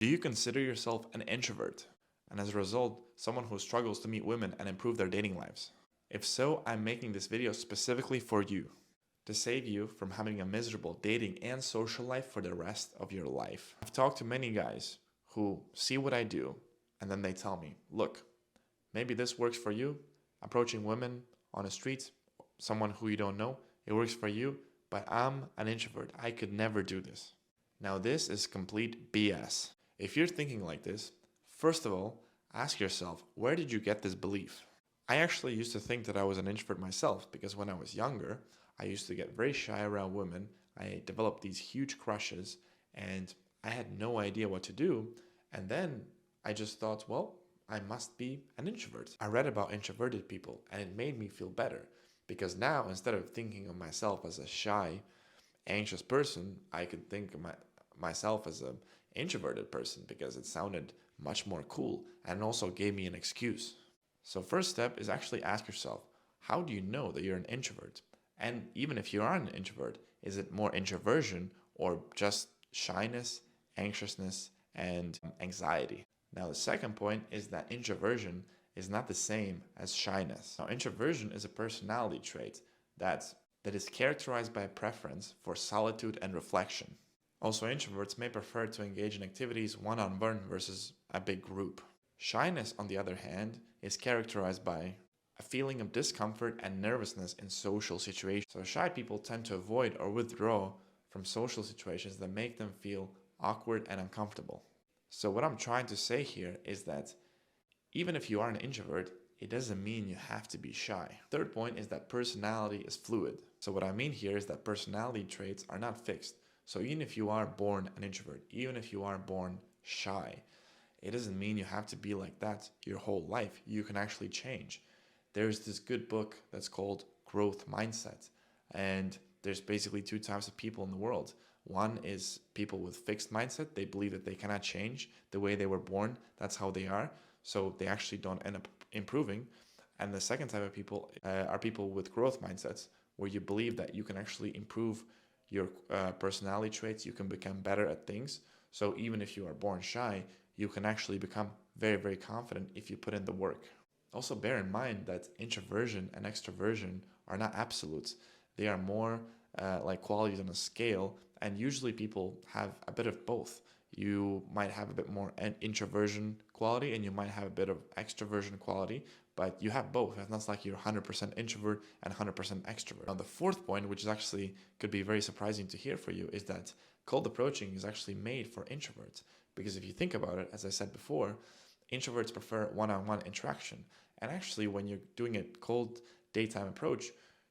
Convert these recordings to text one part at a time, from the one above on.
Do you consider yourself an introvert? And as a result, someone who struggles to meet women and improve their dating lives? If so, I'm making this video specifically for you, to save you from having a miserable dating and social life for the rest of your life. I've talked to many guys who see what I do, and then they tell me, look, maybe this works for you, approaching women on the streets, someone who you don't know, it works for you, but I'm an introvert. I could never do this. Now, this is complete BS. If you're thinking like this, first of all, ask yourself, where did you get this belief? I actually used to think that I was an introvert myself because when I was younger, I used to get very shy around women. I developed these huge crushes and I had no idea what to do. And then I just thought, well, I must be an introvert. I read about introverted people and it made me feel better because now instead of thinking of myself as a shy, anxious person, I could think of myself as an introverted person because it sounded much more cool and also gave me an excuse. So first step is actually ask yourself, how do you know that you're an introvert? And even if you are an introvert, is it more introversion or just shyness, anxiousness, and anxiety? Now the second point is that introversion is not the same as shyness. Now introversion is a personality trait that is characterized by a preference for solitude and reflection. Also, introverts may prefer to engage in activities one-on-one versus a big group. Shyness, on the other hand, is characterized by a feeling of discomfort and nervousness in social situations. So shy people tend to avoid or withdraw from social situations that make them feel awkward and uncomfortable. So what I'm trying to say here is that even if you are an introvert, it doesn't mean you have to be shy. Third point is that personality is fluid. So what I mean here is that personality traits are not fixed. So even if you are born an introvert, even if you are born shy, it doesn't mean you have to be like that your whole life. You can actually change. There's this good book that's called Growth Mindset. And there's basically two types of people in the world. One is people with fixed mindset. They believe that they cannot change the way they were born. That's how they are. So they actually don't end up improving. And the second type of people are people with growth mindsets, where you believe that you can actually improve your personality traits. You can become better at things. So even if you are born shy, you can actually become very, very confident if you put in the work. Also bear in mind that introversion and extroversion are not absolutes. They are more like qualities on a scale, and usually people have a bit of both. You might have a bit more introversion quality and you might have a bit of extroversion quality, but you have both. It's not like you're 100% introvert and 100% extrovert. Now the fourth point, which is actually could be very surprising to hear for you, is that cold approaching is actually made for introverts. Because if you think about it, as I said before, introverts prefer one-on-one interaction. And actually when you're doing a cold daytime approach,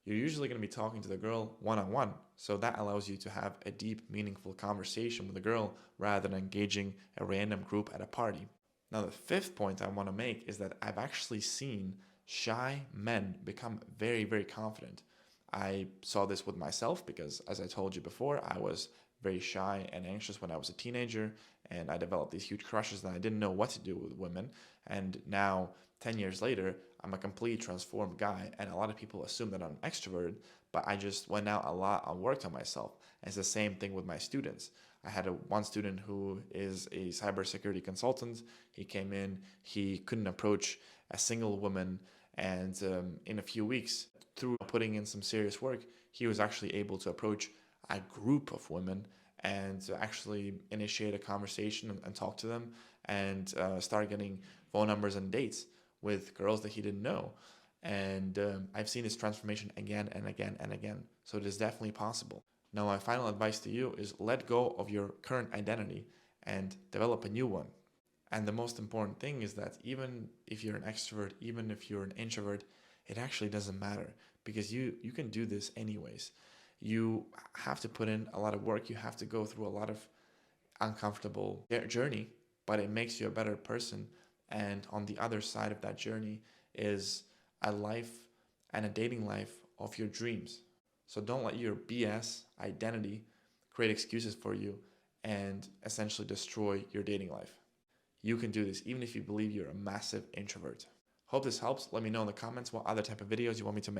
you're usually going to be talking to the girl one-on-one. So that allows you to have a deep, meaningful conversation with the girl rather than engaging a random group at a party. Now, the fifth point I want to make is that I've actually seen shy men become very, very confident. I saw this with myself because, as I told you before, I was very shy and anxious when I was a teenager, and I developed these huge crushes that I didn't know what to do with women. And now, 10 years later, I'm a completely transformed guy, and a lot of people assume that I'm extroverted, but I just went out a lot and worked on myself. And it's the same thing with my students. I had one student who is a cybersecurity consultant. He came in, he couldn't approach a single woman, and in a few weeks, through putting in some serious work, he was actually able to approach a group of women and to actually initiate a conversation and talk to them and start getting phone numbers and dates with girls that he didn't know. And I've seen this transformation again and again and again. So it is definitely possible. Now, my final advice to you is let go of your current identity and develop a new one. And the most important thing is that even if you're an extrovert, even if you're an introvert, it actually doesn't matter because you can do this anyways. You have to put in a lot of work. You have to go through a lot of uncomfortable journey, but it makes you a better person. And on the other side of that journey is a life and a dating life of your dreams. So don't let your BS identity create excuses for you and essentially destroy your dating life. You can do this even if you believe you're a massive introvert. Hope this helps. Let me know in the comments what other type of videos you want me to make.